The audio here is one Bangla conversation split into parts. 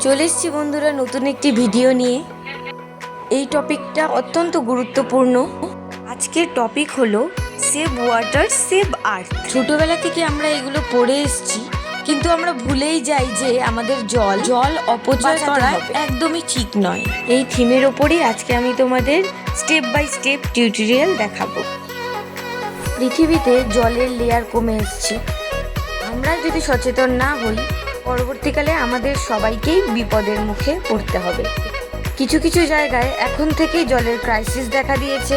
চলে এসেছি বন্ধুরা নতুন একটি ভিডিও নিয়ে। এই টপিকটা অত্যন্ত গুরুত্বপূর্ণ। আজকের টপিক হলো সেভ ওয়াটার সেভ আর্থ। ছোটবেলা থেকে আমরা এগুলো পড়ে এসেছি, কিন্তু আমরা ভুলেই যাই যে আমাদের জল অপচয় করা একদমই ঠিক নয়। এই থিমের ওপরই আজকে আমি তোমাদের স্টেপ বাই স্টেপ টিউটোরিয়াল দেখাবো। পৃথিবীতে জলের লেয়ার কমে এসছে। আমরা যদি সচেতন না হই, পরবর্তীকালে আমাদের সবাইকেই বিপদের মুখে পড়তে হবে। কিছু কিছু জায়গায় এখন থেকেই জলের ক্রাইসিস দেখা দিয়েছে।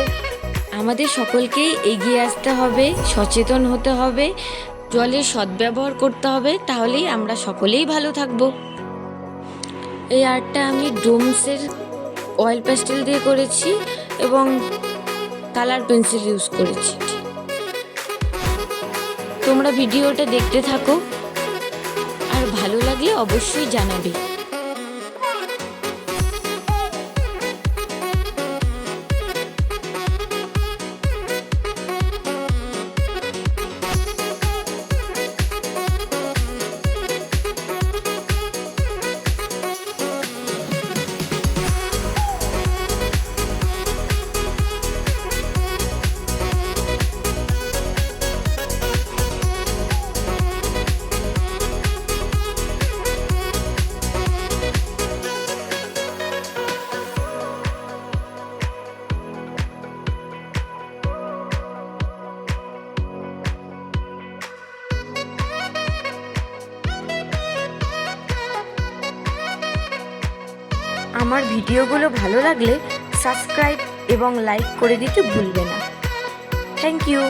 আমাদের সকলকেই এগিয়ে আসতে হবে, সচেতন হতে হবে, জলের সদ্ব্যবহার করতে হবে, তাহলেই আমরা সকলেই ভালো থাকব। এই আর্টটা আমি ডোমসের অয়েল প্যাস্টেল দিয়ে করেছি এবং কালার পেন্সিল ইউজ করেছি। তোমরা ভিডিওটা দেখতে থাকো, আর ভালো লাগলে অবশ্যই জানাবে। আমার ভিডিওগুলো ভালো লাগলে সাবস্ক্রাইব এবং লাইক করে দিতে ভুলবে না। Thank you.